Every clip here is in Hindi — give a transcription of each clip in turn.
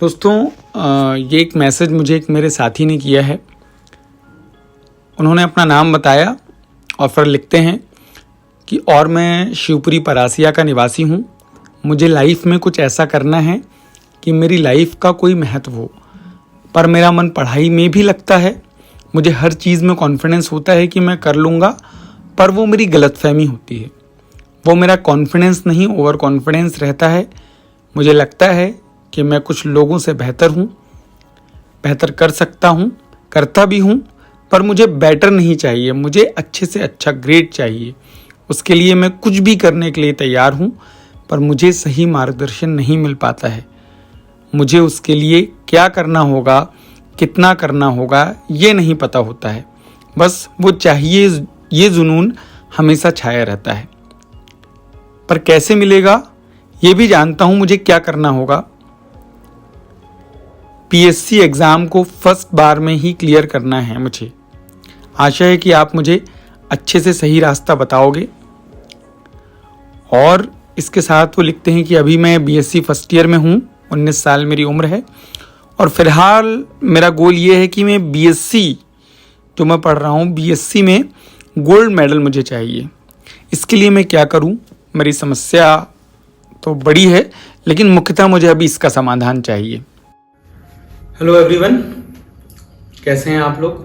दोस्तों ये एक मैसेज मुझे एक मेरे साथी ने किया है। उन्होंने अपना नाम बताया और फिर लिखते हैं कि और मैं शिवपुरी परासिया का निवासी हूँ। मुझे लाइफ में कुछ ऐसा करना है कि मेरी लाइफ का कोई महत्व हो, पर मेरा मन पढ़ाई में भी लगता है। मुझे हर चीज़ में कॉन्फिडेंस होता है कि मैं कर लूँगा, पर वो मेरी गलतफहमी होती है। वो मेरा कॉन्फिडेंस नहीं, ओवर कॉन्फिडेंस रहता है। मुझे लगता है कि मैं कुछ लोगों से बेहतर हूँ, बेहतर कर सकता हूँ, करता भी हूँ, पर मुझे बेटर नहीं चाहिए। मुझे अच्छे से अच्छा ग्रेड चाहिए। उसके लिए मैं कुछ भी करने के लिए तैयार हूँ, पर मुझे सही मार्गदर्शन नहीं मिल पाता है। मुझे उसके लिए क्या करना होगा, कितना करना होगा, ये नहीं पता होता है। बस वो चाहिए, ये जुनून हमेशा छाया रहता है। पर कैसे मिलेगा ये भी जानता हूँ मुझे क्या करना होगा। पीएससी एग्ज़ाम को फर्स्ट बार में ही क्लियर करना है मुझे। आशा है कि आप मुझे अच्छे से सही रास्ता बताओगे। और इसके साथ वो लिखते हैं कि अभी मैं बीएससी फर्स्ट ईयर में हूँ, 19 साल मेरी उम्र है, और फिलहाल मेरा गोल ये है कि मैं बीएससी जो मैं पढ़ रहा हूँ, बीएससी में गोल्ड मेडल मुझे चाहिए। इसके लिए मैं क्या करूँ? मेरी समस्या तो बड़ी है, लेकिन मुख्यतः मुझे अभी इसका समाधान चाहिए। हेलो एवरीवन, कैसे हैं आप लोग?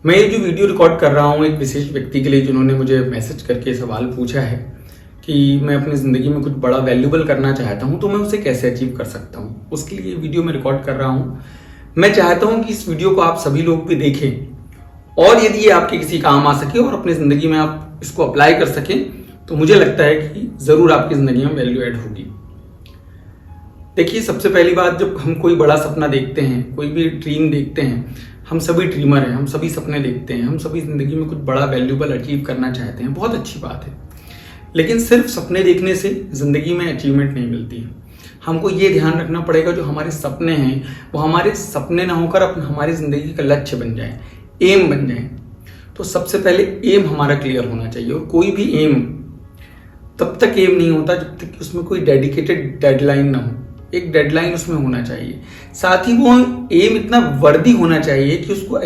मैं ये जो वीडियो रिकॉर्ड कर रहा हूँ एक विशेष व्यक्ति के लिए, जिन्होंने मुझे मैसेज करके सवाल पूछा है कि मैं अपनी ज़िंदगी में कुछ बड़ा वैल्यूबल करना चाहता हूँ, तो मैं उसे कैसे अचीव कर सकता हूँ। उसके लिए वीडियो मैं रिकॉर्ड कर रहा हूँ। मैं चाहता हूँ कि इस वीडियो को आप सभी लोग भी देखें, और यदि ये आपके किसी काम आ सके और अपनी ज़िंदगी में आप इसको अप्लाई कर सकें, तो मुझे लगता है कि ज़रूर आपकी ज़िंदगी में वैल्यू ऐड होगी। देखिए, सबसे पहली बात, जब हम कोई बड़ा सपना देखते हैं, कोई भी ड्रीम देखते हैं, हम सभी ड्रीमर हैं, हम सभी सपने देखते हैं, हम सभी ज़िंदगी में कुछ बड़ा वैल्यूबल अचीव करना चाहते हैं। बहुत अच्छी बात है, लेकिन सिर्फ सपने देखने से ज़िंदगी में अचीवमेंट नहीं मिलती है। हमको ये ध्यान रखना पड़ेगा जो हमारे सपने हैं वो हमारे सपने ना होकर हमारी ज़िंदगी का लक्ष्य बन जाए, एम बन जाए। तो सबसे पहले एम हमारा क्लियर होना चाहिए। और कोई भी एम तब तक एम नहीं होता जब तक कि उसमें कोई डेडिकेटेड डेडलाइन ना हो। एक डेडलाइन उसमें होना चाहिए। साथ ही वो एम इतना वर्दी होना चाहिए कि उसको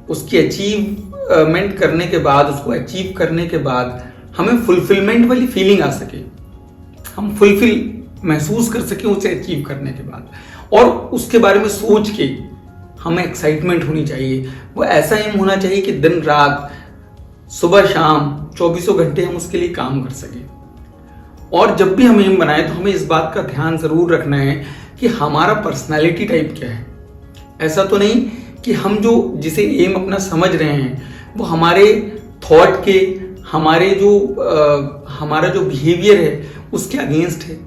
उसकी अचीवमेंट करने के बाद, उसको अचीव करने के बाद हमें फुलफिलमेंट वाली फीलिंग आ सके, हम फुलफिल महसूस कर सके उसे अचीव करने के बाद, और उसके बारे में सोच के हमें एक्साइटमेंट होनी चाहिए। वो ऐसा एम होना चाहिए कि दिन रात, सुबह शाम, 24 घंटे हम उसके लिए काम कर सकें। और जब भी हम एम बनाए तो हमें इस बात का ध्यान जरूर रखना है कि हमारा पर्सनालिटी टाइप क्या है। ऐसा तो नहीं कि हम जो जिसे एम अपना समझ रहे हैं वो हमारे थॉट के, हमारा जो बिहेवियर है उसके अगेंस्ट है,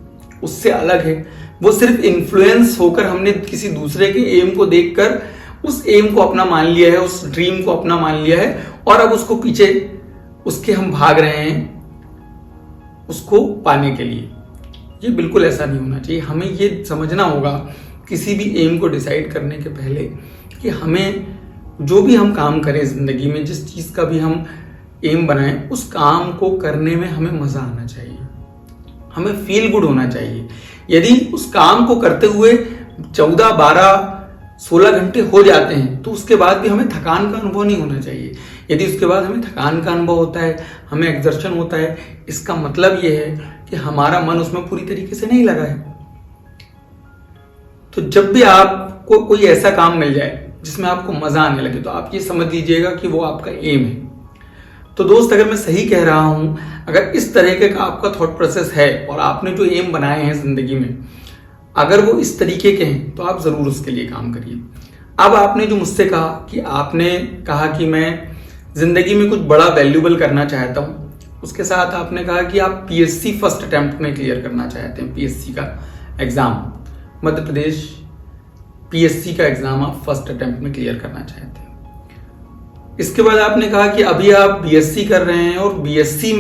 उससे अलग है। वो सिर्फ इन्फ्लुएंस होकर हमने किसी दूसरे के एम को देखकर उस एम को अपना मान लिया है, उस ड्रीम को अपना मान लिया है, और अब उसको पीछे उसके हम भाग रहे हैं उसको पाने के लिए। ये बिल्कुल ऐसा नहीं होना चाहिए। हमें ये समझना होगा किसी भी एम को डिसाइड करने के पहले कि हमें जो भी हम काम करें ज़िंदगी में, जिस चीज़ का भी हम एम बनाएं, उस काम को करने में हमें मज़ा आना चाहिए, हमें फील गुड होना चाहिए। यदि उस काम को करते हुए 14, 12, 16 घंटे हो जाते हैं तो उसके बाद भी हमें थकान का अनुभव नहीं होना चाहिए। यदि उसके बाद हमें थकान का अनुभव होता है, हमें एक्सर्शन होता है, इसका मतलब यह है कि हमारा मन उसमें पूरी तरीके से नहीं लगा है। तो जब भी आपको कोई ऐसा काम मिल जाए जिसमें आपको मजा आने लगे, तो आप ये समझ लीजिएगा कि वो आपका एम है। तो दोस्त, अगर मैं सही कह रहा हूं, अगर इस तरीके का आपका थॉट प्रोसेस है और आपने जो एम बनाए हैं जिंदगी में, अगर वो इस तरीके के हैं, तो आप जरूर उसके लिए काम करिए। अब आपने जो मुझसे कहा कि आपने कहा कि मैं जिंदगी में कुछ बड़ा वैल्यूबल करना चाहता हूं, उसके साथ आपने कहा कि आप पीएससी फर्स्ट अटेम्प्ट में क्लियर करना चाहते हैं। पीएससी का एग्जाम, मध्य प्रदेश पीएससी का एग्जाम आप फर्स्ट अटेम्प्ट में क्लियर करना चाहते हैं। इसके बाद आपने कहा कि अभी आप बीएससी कर रहे हैं और बीएससी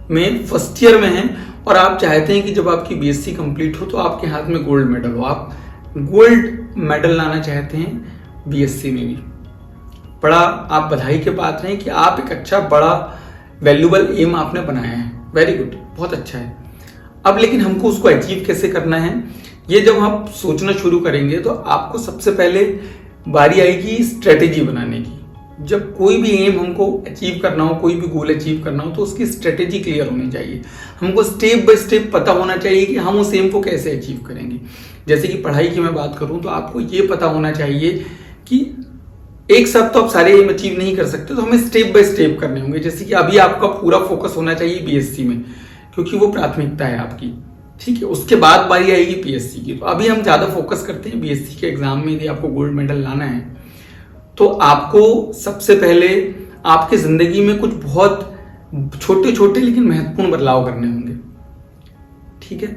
में फर्स्ट ईयर में हैं, और आप चाहते हैं कि जब आपकी बीएससी कंप्लीट हो तो आपके हाथ में गोल्ड मेडल हो। आप गोल्ड मेडल लाना चाहते हैं बीएससी में भी। बड़ा आप बधाई के पात्र हैं कि आप एक अच्छा बड़ा वैल्यूबल एम आपने बनाया है। वेरी गुड, बहुत अच्छा है। अब लेकिन हमको उसको अचीव कैसे करना है, ये जब आप सोचना शुरू करेंगे तो आपको सबसे पहले बारी आएगी स्ट्रेटेजी बनाने की। जब कोई भी एम हमको अचीव करना हो, कोई भी गोल अचीव करना हो, तो उसकी स्ट्रेटेजी क्लियर होनी चाहिए। हमको स्टेप बाय स्टेप पता होना चाहिए कि हम उस एम को कैसे अचीव करेंगे। जैसे कि पढ़ाई की मैं बात करूं तो आपको ये पता होना चाहिए कि एक साथ तो आप सारे एम अचीव नहीं कर सकते, तो हमें स्टेप बाय स्टेप करने होंगे। जैसे कि अभी आपका पूरा फोकस होना चाहिए बीएससी में, क्योंकि वो प्राथमिकता है आपकी, ठीक है। उसके बाद बारी आएगी पीएससी की। तो अभी हम ज्यादा फोकस करते हैं बीएससी के एग्जाम में। यदि आपको गोल्ड मेडल लाना है तो आपको सबसे पहले आपकी जिंदगी में कुछ बहुत छोटे छोटे लेकिन महत्वपूर्ण बदलाव करने होंगे, ठीक है।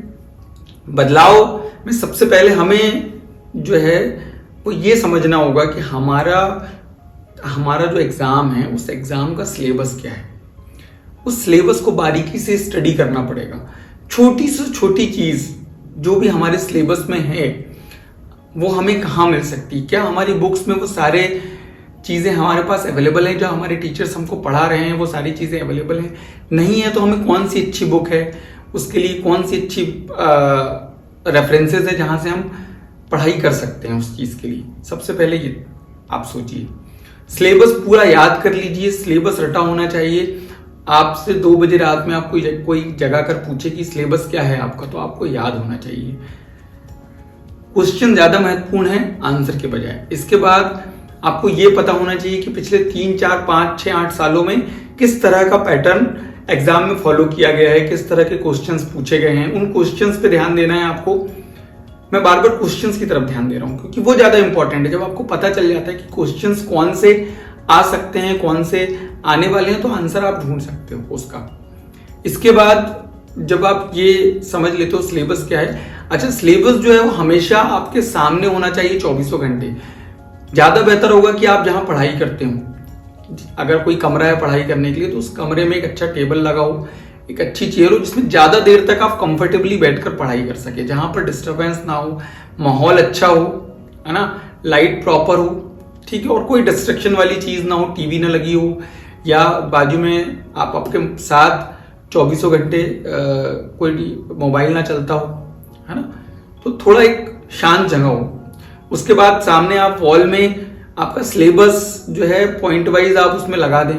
बदलाव में सबसे पहले हमें जो है वो ये समझना होगा कि हमारा जो एग्जाम है उस एग्जाम का सिलेबस क्या है। उस सिलेबस को बारीकी से स्टडी करना पड़ेगा। छोटी से छोटी चीज जो भी हमारे सिलेबस में है वो हमें कहाँ मिल सकती है, क्या हमारी बुक्स में वो सारे चीजें हमारे पास अवेलेबल है, जो हमारे टीचर्स हमको पढ़ा रहे हैं वो सारी चीजें अवेलेबल हैं। नहीं है तो हमें कौन सी अच्छी बुक है, उसके लिए कौन सी अच्छी रेफरेंसेस है जहां से हम पढ़ाई कर सकते हैं उस चीज के लिए। सबसे पहले ये आप सोचिए, सिलेबस पूरा याद कर लीजिए। सिलेबस रटा होना चाहिए। आपसे 2 बजे रात में आपको कोई जगह कर पूछे कि सिलेबस क्या है आपका, तो आपको याद होना चाहिए। क्वेश्चन ज्यादा महत्वपूर्ण है आंसर के बजाय। इसके बाद आपको यह पता होना चाहिए कि पिछले 3, 4, 5, 6, 8 सालों में किस तरह का पैटर्न एग्जाम में फॉलो किया गया है, किस तरह के क्वेश्चंस पूछे गए हैं। उन क्वेश्चंस पे ध्यान देना है आपको। मैं बार बार क्वेश्चंस की तरफ ध्यान दे रहा हूं क्योंकि वो ज्यादा इंपॉर्टेंट है। जब आपको पता चल जाता है कि क्वेश्चंस कौन से आ सकते हैं, कौन से आने वाले हैं, तो आंसर आप ढूंढ सकते हो उसका। इसके बाद जब आप ये समझ लेते हो सिलेबस क्या है, अच्छा सिलेबस जो है वो हमेशा आपके सामने होना चाहिए 24 घंटे। ज्यादा बेहतर होगा कि आप जहां पढ़ाई करते हो, अगर कोई कमरा है पढ़ाई करने के लिए, तो उस कमरे में एक अच्छा टेबल लगाओ, एक अच्छी चेयर हो जिसमें ज्यादा देर तक आप कंफर्टेबली बैठकर पढ़ाई कर सके, जहां पर डिस्टरबेंस ना हो, माहौल अच्छा हो, है ना, लाइट प्रॉपर हो, ठीक है, और कोई डिस्ट्रक्शन वाली चीज ना हो, टीवी ना लगी हो या बाजू में आप आपके साथ 24 घंटे कोई मोबाइल ना चलता हो, है ना। तो थोड़ा एक शांत जगह हो। उसके बाद सामने आप वॉल में आपका सिलेबस जो है पॉइंट वाइज आप उसमें लगा दें,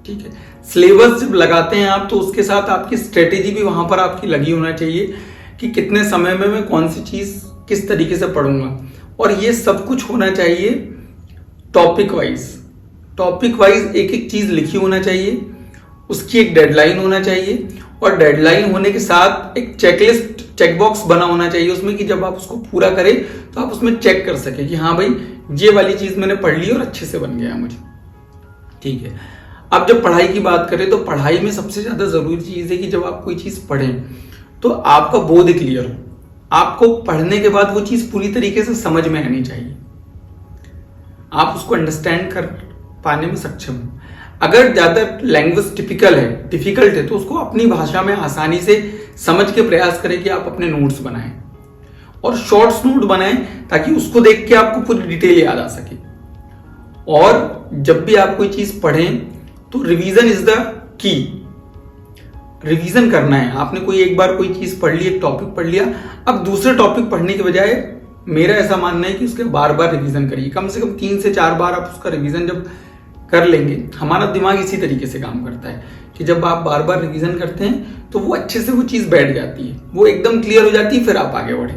ठीक है। सिलेबस जब लगाते हैं आप तो उसके साथ आपकी स्ट्रेटेजी भी वहां पर आपकी लगी होना चाहिए कि कितने समय में मैं कौन सी चीज किस तरीके से पढ़ूंगा। और ये सब कुछ होना चाहिए टॉपिक वाइज एक एक चीज लिखी होना चाहिए, उसकी एक डेडलाइन होना चाहिए, और डेडलाइन होने के साथ एक चेकलिस्ट चेकबॉक्स बना होना चाहिए उसमें कि जब आप उसको पूरा करें तो आप उसमें चेक कर सके कि हाँ भाई ये वाली चीज मैंने पढ़ ली और अच्छे से बन गया मुझे, ठीक है। अब जब पढ़ाई की बात करें तो पढ़ाई में सबसे ज्यादा जरूरी चीज है कि जब आप कोई चीज पढ़ें तो आपका बोध क्लियर हो। आपको पढ़ने के बाद वो चीज पूरी तरीके से समझ में आनी चाहिए, आप उसको अंडरस्टैंड कर पाने में सक्षम हो। अगर ज्यादा लैंग्वेज डिफिकल्ट है तो उसको अपनी भाषा में आसानी से समझ के प्रयास करें कि आप अपने नोट्स बनाएं और शॉर्ट्स नोट बनाएं ताकि उसको देख के आपको पूरी डिटेल याद आ सके। और जब भी आप कोई चीज पढ़ें तो revision is the key. Revision करना है। आपने कोई एक बार कोई चीज पढ़ ली, एक टॉपिक पढ़ लिया, अब दूसरे टॉपिक पढ़ने के बजाय मेरा ऐसा मानना है कि उसके बार बार रिवीजन करिए। कम से कम 3 से 4 बार आप उसका रिवीजन जब कर लेंगे, हमारा दिमाग इसी तरीके से काम करता है कि जब आप बार बार रिवीजन करते हैं तो वो अच्छे से वो चीज बैठ जाती है, वो एकदम क्लियर हो जाती है, फिर आप आगे बढ़े।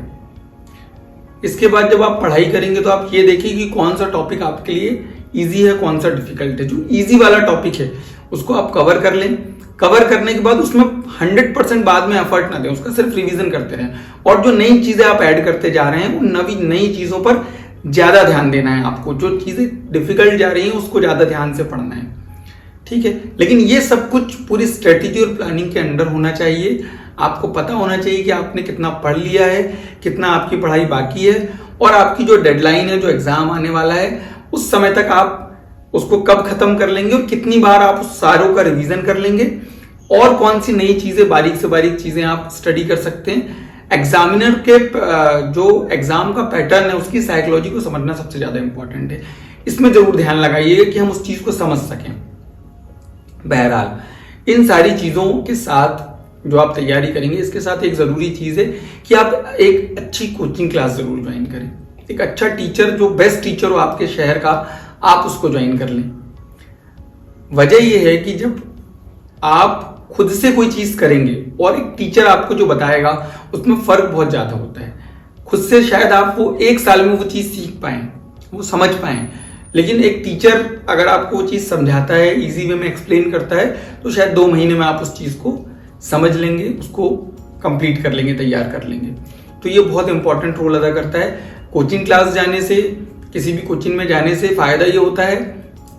इसके बाद जब आप पढ़ाई करेंगे तो आप ये देखिए कि कौन सा टॉपिक आपके लिए इजी है, कौन सा डिफिकल्ट है। जो इजी वाला टॉपिक है उसको आप कवर कर लें। कवर करने के बाद उसमें 100% बाद में एफर्ट ना दें, उसका सिर्फ रिवीजन करते रहें। और जो नई चीजें आप ऐड करते जा रहे हैं उन नई चीजों पर ज्यादा ध्यान देना है आपको। जो चीजें डिफिकल्ट जा रही हैं उसको ज्यादा ध्यान से पढ़ना है, ठीक है। लेकिन ये सब कुछ पूरी स्ट्रेटेजी और प्लानिंग के अंडर होना चाहिए। आपको पता होना चाहिए कि आपने कितना पढ़ लिया है, कितना आपकी पढ़ाई बाकी है, और आपकी जो डेडलाइन है, जो एग्जाम आने वाला है, उस समय तक आप उसको कब खत्म कर लेंगे और कितनी बार आप उस सारों का रिवीजन कर लेंगे, और कौन सी नई चीजें, बारीक से बारीक चीजें आप स्टडी कर सकते हैं। एग्जामिनर के जो एग्जाम का पैटर्न है उसकी साइकोलॉजी को समझना सबसे ज्यादा इंपॉर्टेंट है। इसमें जरूर ध्यान लगाइएगा कि हम उस चीज को समझ सकें। बहरहाल इन सारी चीजों के साथ जो आप तैयारी करेंगे, इसके साथ एक ज़रूरी चीज़ है कि आप एक अच्छी कोचिंग क्लास ज़रूर ज्वाइन करें। एक अच्छा टीचर, जो बेस्ट टीचर हो आपके शहर का, आप उसको ज्वाइन कर लें। वजह यह है कि जब आप खुद से कोई चीज़ करेंगे और एक टीचर आपको जो बताएगा, उसमें फ़र्क बहुत ज़्यादा होता है। खुद से शायद आप वो 1 साल में वो चीज़ सीख पाएँ, वो समझ पाएँ, लेकिन एक टीचर अगर आपको वो चीज़ समझाता है, इजी वे में एक्सप्लेन करता है, तो शायद 2 महीने में आप उस चीज़ को समझ लेंगे, उसको कंप्लीट कर लेंगे, तैयार कर लेंगे। तो ये बहुत इंपॉर्टेंट रोल अदा करता है। कोचिंग क्लास जाने से, किसी भी कोचिंग में जाने से फ़ायदा ये होता है,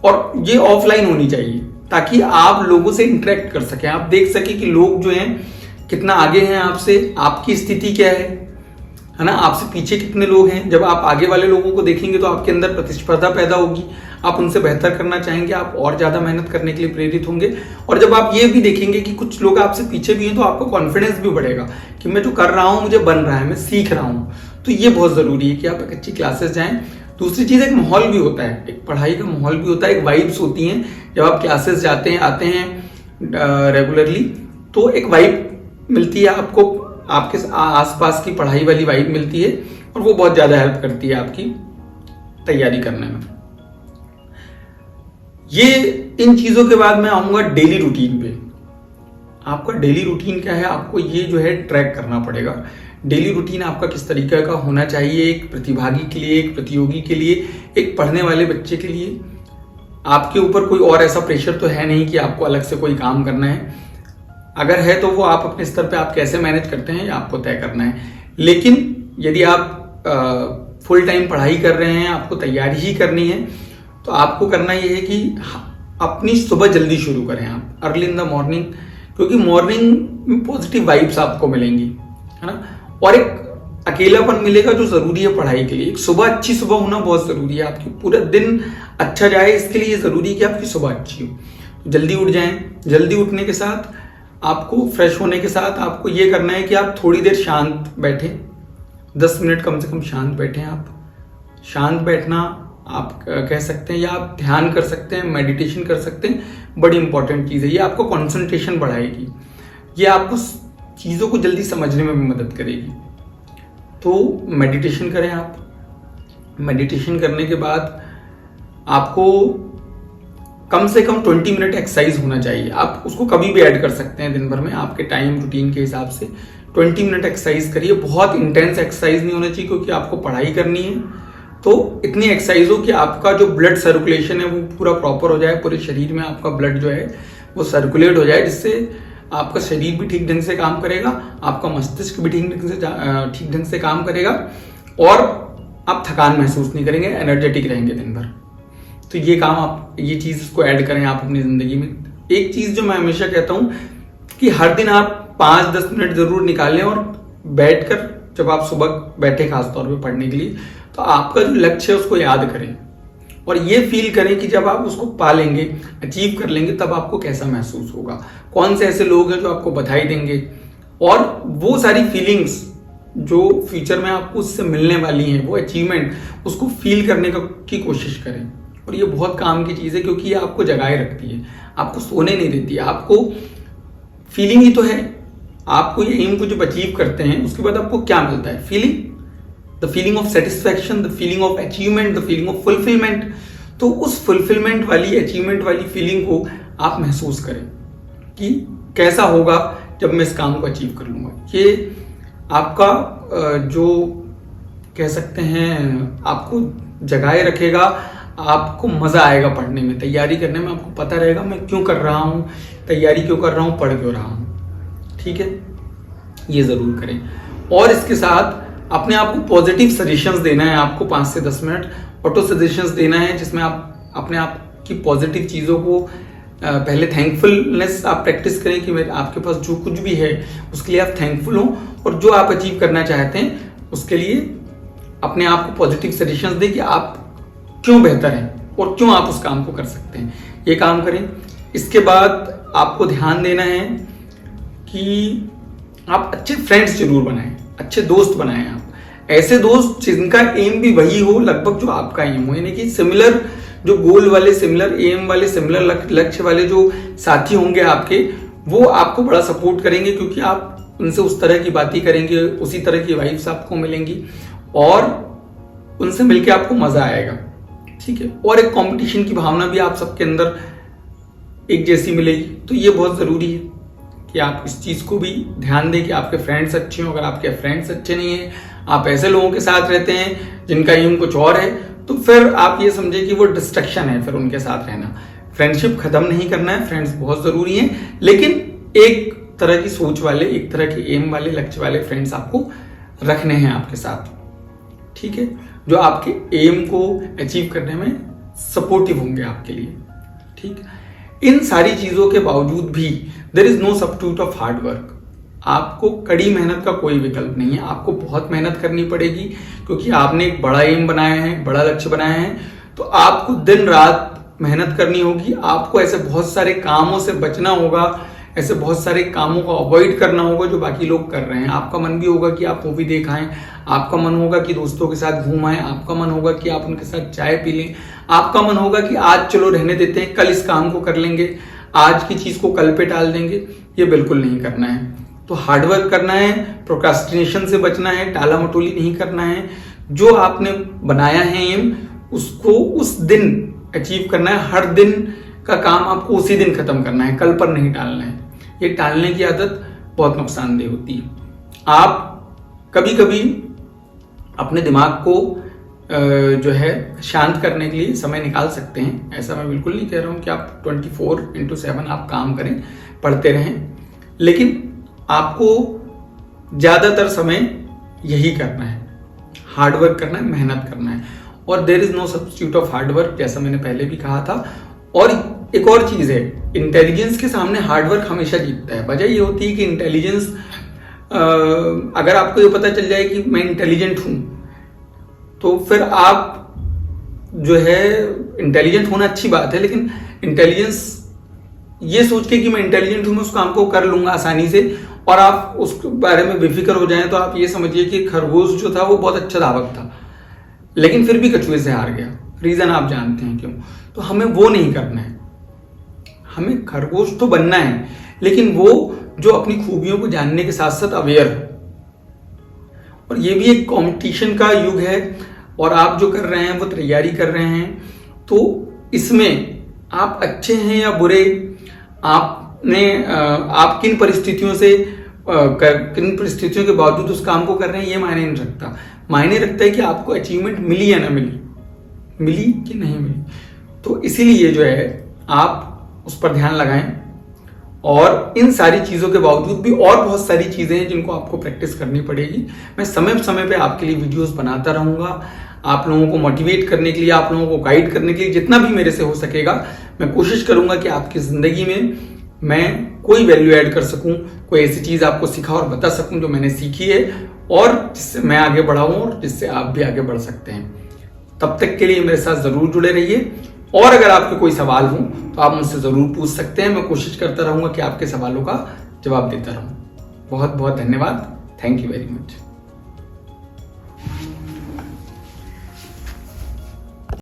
और ये ऑफलाइन होनी चाहिए ताकि आप लोगों से इंटरेक्ट कर सकें, आप देख सकें कि लोग जो हैं कितना आगे हैं आपसे, आपकी स्थिति क्या है ना, आपसे पीछे कितने लोग हैं। जब आप आगे वाले लोगों को देखेंगे तो आपके अंदर प्रतिस्पर्धा पैदा होगी, आप उनसे बेहतर करना चाहेंगे, आप और ज़्यादा मेहनत करने के लिए प्रेरित होंगे। और जब आप ये भी देखेंगे कि कुछ लोग आपसे पीछे भी हैं, तो आपका कॉन्फिडेंस भी बढ़ेगा कि मैं जो कर रहा हूँ मुझे बन रहा है, मैं सीख रहा हूँ। तो ये बहुत ज़रूरी है कि आप एक अच्छी क्लासेस जाएँ। दूसरी चीज़, एक माहौल भी होता है, एक पढ़ाई का माहौल भी होता है, एक वाइब्स होती हैं। जब आप क्लासेस जाते हैं, आते हैं रेगुलरली, तो एक वाइब मिलती है आपको, आपके आसपास की पढ़ाई वाली वाइब मिलती है, और वो बहुत ज़्यादा हेल्प करती है आपकी तैयारी करने में। ये इन चीज़ों के बाद मैं आऊँगा डेली रूटीन पे। आपका डेली रूटीन क्या है, आपको ये जो है ट्रैक करना पड़ेगा। डेली रूटीन आपका किस तरीके का होना चाहिए, एक प्रतिभागी के लिए, एक प्रतियोगी के लिए, एक पढ़ने वाले बच्चे के लिए। आपके ऊपर कोई और ऐसा प्रेशर तो है नहीं कि आपको अलग से कोई काम करना है। अगर है तो वो आप अपने स्तर पे आप कैसे मैनेज करते हैं, ये आपको तय करना है। लेकिन यदि आप फुल टाइम पढ़ाई कर रहे हैं, आपको तैयारी ही करनी है, तो आपको करना ये है कि अपनी सुबह जल्दी शुरू करें आप, अर्ली इन द मॉर्निंग, क्योंकि मॉर्निंग में पॉजिटिव वाइब्स आपको मिलेंगी, है ना, और एक अकेलापन मिलेगा जो ज़रूरी है पढ़ाई के लिए। एक सुबह, अच्छी सुबह होना बहुत ज़रूरी है। आपकी पूरा दिन अच्छा जाए, इसके लिए ज़रूरी है कि आपकी सुबह अच्छी हो। जल्दी उठ जाएं। जल्दी उठने के साथ आपको, फ्रेश होने के साथ आपको ये करना है कि आप थोड़ी देर शांत बैठें, 10 मिनट कम से कम शांत बैठें। आप शांत बैठना आप कह सकते हैं, या आप ध्यान कर सकते हैं, मेडिटेशन कर सकते हैं। बड़ी इंपॉर्टेंट चीज़ है ये, आपको कंसंट्रेशन बढ़ाएगी, ये आपको चीज़ों को जल्दी समझने में भी मदद करेगी। तो मेडिटेशन करें आप। मेडिटेशन करने के बाद आपको कम से कम 20 मिनट एक्सरसाइज होना चाहिए। आप उसको कभी भी ऐड कर सकते हैं दिन भर में, आपके टाइम रूटीन के हिसाब से 20 मिनट एक्सरसाइज करिए। बहुत इंटेंस एक्सरसाइज नहीं होना चाहिए, क्योंकि आपको पढ़ाई करनी है। तो इतनी एक्सरसाइज हो कि आपका जो ब्लड सर्कुलेशन है वो पूरा प्रॉपर हो जाए, पूरे शरीर में आपका ब्लड जो है वो सर्कुलेट हो जाए, जिससे आपका शरीर भी ठीक ढंग से काम करेगा, आपका मस्तिष्क भी ठीक ढंग से काम करेगा, और आप थकान महसूस नहीं करेंगे, एनर्जेटिक रहेंगे दिन भर। तो ये काम आप, ये चीज़ इसको ऐड करें आप अपनी ज़िंदगी में। एक चीज़ जो मैं हमेशा कहता हूँ कि हर दिन आप 5-10 मिनट ज़रूर निकालें, और बैठकर जब आप सुबह बैठे खासतौर पे पढ़ने के लिए, तो आपका जो लक्ष्य है उसको याद करें, और ये फील करें कि जब आप उसको पा लेंगे, अचीव कर लेंगे, तब आपको कैसा महसूस होगा, कौन से ऐसे लोग हैं जो आपको बधाई देंगे, और वो सारी फीलिंग्स जो फ्यूचर में आपको उससे मिलने वाली हैं, वो अचीवमेंट, उसको फील करने की कोशिश करें। और ये बहुत काम की चीज़ है, क्योंकि ये आपको जगाए रखती है, आपको सोने नहीं देती है। आपको फीलिंग ही तो है, आपको ये एम को जब अचीव करते हैं उसके बाद आपको क्या मिलता है, feeling, the feeling of satisfaction, the feeling of achievement, the feeling of fulfilment. तो उस फुलफिलमेंट वाली, अचीवमेंट वाली फीलिंग को आप महसूस करें कि कैसा होगा जब मैं इस काम को अचीव कर लूँगा। ये आपका जो कह सकते हैं आपको जगाए रखेगा, आपको मज़ा आएगा पढ़ने में, तैयारी करने में। आपको पता रहेगा मैं क्यों कर रहा हूँ, तैयारी क्यों कर रहा हूँ, पढ़ क्यों रहा हूँ। ठीक है, ये ज़रूर करें। और इसके साथ अपने आप को पॉजिटिव सजेशंस देना है। आपको 5 से 10 मिनट ऑटो सजेशंस देना है, जिसमें आप अपने आप की पॉजिटिव चीज़ों को पहले थैंकफुलनेस आप प्रैक्टिस करें कि मेरे आपके पास जो कुछ भी है उसके लिए आप थैंकफुल हों, और जो आप अचीव करना चाहते हैं उसके लिए अपने आप को पॉजिटिव सजेशंस दें कि आप क्यों बेहतर हैं और क्यों आप उस काम को कर सकते हैं। ये काम करें। इसके बाद आपको ध्यान देना है कि आप अच्छे फ्रेंड्स जरूर बनाएं, अच्छे दोस्त बनाएं। आप ऐसे दोस्त जिनका एम भी वही हो लगभग जो आपका एम हो, यानी कि सिमिलर जो गोल वाले, सिमिलर एम वाले, सिमिलर लक्ष्य वाले जो साथी होंगे आपके, वो आपको बड़ा सपोर्ट करेंगे, क्योंकि आप उनसे उस तरह की बातें करेंगे, उसी तरह की वाइब्स आपको मिलेंगी और उनसे मिलके आपको मजा आएगा। ठीक है, और एक कंपटीशन की भावना भी आप सबके अंदर एक जैसी मिलेगी। तो ये बहुत जरूरी है कि आप इस चीज को भी ध्यान दें कि आपके फ्रेंड्स अच्छे हों। अगर आपके फ्रेंड्स अच्छे नहीं है, आप ऐसे लोगों के साथ रहते हैं जिनका एम कुछ और है, तो फिर आप ये समझे कि वो डिस्ट्रक्शन है फिर उनके साथ रहना। फ्रेंडशिप खत्म नहीं करना है, फ्रेंड्स बहुत जरूरी हैं, लेकिन एक तरह की सोच वाले, एक तरह के एम वाले, लक्ष्य वाले फ्रेंड्स आपको रखने हैं आपके साथ। ठीक है, जो आपके एम को अचीव करने में सपोर्टिव होंगे आपके लिए। ठीक, इन सारी चीजों के बावजूद भी there is no substitute of hard work. आपको कड़ी मेहनत का कोई विकल्प नहीं है, आपको बहुत मेहनत करनी पड़ेगी, क्योंकि आपने एक बड़ा एम बनाया है, बड़ा लक्ष्य बनाया है, तो आपको दिन रात मेहनत करनी होगी। आपको ऐसे बहुत सारे कामों से बचना होगा, ऐसे बहुत सारे कामों को अवॉइड करना होगा जो बाकी लोग कर रहे हैं। आपका मन भी होगा कि आप मूवी देख आएं, आपका मन होगा कि दोस्तों के साथ घूम आएं, आपका मन होगा कि आप उनके साथ चाय पी लें, आपका मन होगा कि आज चलो रहने देते हैं, कल इस काम को कर लेंगे, आज की चीज को कल पे टाल देंगे। ये बिल्कुल नहीं करना है। तो हार्डवर्क करना है, प्रोक्रास्टिनेशन से बचना है, टाला मटोली नहीं करना है। जो आपने बनाया है एम, उसको उस दिन अचीव करना है। हर दिन का काम आपको उसी दिन खत्म करना है, कल पर नहीं टालना है। ये टालने की आदत बहुत नुकसानदेह होती है। आप कभी कभी अपने दिमाग को जो है शांत करने के लिए समय निकाल सकते हैं। ऐसा मैं बिल्कुल नहीं कह रहा हूं कि आप 24/7 आप काम करें, पढ़ते रहें, लेकिन आपको ज्यादातर समय यही करना है, हार्डवर्क करना है, मेहनत करना है। और there is no substitute of hard work, जैसा मैंने पहले भी कहा था। और एक और चीज है, इंटेलिजेंस के सामने हार्डवर्क हमेशा जीतता है। वजह ये होती है कि इंटेलिजेंस, अगर आपको ये पता चल जाए कि मैं इंटेलिजेंट हूं, तो फिर आप जो है, इंटेलिजेंट होना अच्छी बात है, लेकिन इंटेलिजेंस ये सोच के कि मैं इंटेलिजेंट हूं, मैं उस काम को कर लूंगा आसानी से, और आप उस बारे में बेफिक्र हो जाएं, तो आप ये समझिए कि खरगोश जो था वो बहुत अच्छा धावक था, लेकिन फिर भी कछुए से हार गया। रीजन आप जानते हैं क्यों। तो हमें वो नहीं करना है। हमें खरगोश तो बनना है, लेकिन वो जो अपनी खूबियों को जानने के साथ साथ अवेयर हो। और ये भी एक कंपटीशन का युग है, और आप जो कर रहे हैं वो तैयारी कर रहे हैं, तो इसमें आप अच्छे हैं या बुरे, आप किन परिस्थितियों से किन परिस्थितियों के बावजूद उस काम को कर रहे हैं, ये मायने नहीं रखता। मायने रखता है कि आपको अचीवमेंट मिली या ना मिली कि नहीं मिली। तो इसीलिए जो है आप उस पर ध्यान लगाएं। और इन सारी चीजों के बावजूद भी और बहुत सारी चीजें हैं जिनको आपको प्रैक्टिस करनी पड़ेगी। मैं समय समय पे आपके लिए वीडियोस बनाता रहूंगा, आप लोगों को मोटिवेट करने के लिए, आप लोगों को गाइड करने के लिए जितना भी मेरे से हो सकेगा मैं कोशिश करूंगा कि आपकी जिंदगी में मैं कोई वैल्यू ऐड कर सकूं, कोई ऐसी चीज आपको सिखा और बता सकूं जो मैंने सीखी है, और जिससे मैं आगे बढ़ाऊं और जिससे आप भी आगे बढ़ सकते हैं। तब तक के लिए मेरे साथ जरूर जुड़े रहिए, और अगर आपके कोई सवाल हो तो आप मुझसे जरूर पूछ सकते हैं। मैं कोशिश करता रहूंगा कि आपके सवालों का जवाब देता रहूं। बहुत बहुत धन्यवाद। Thank you very much.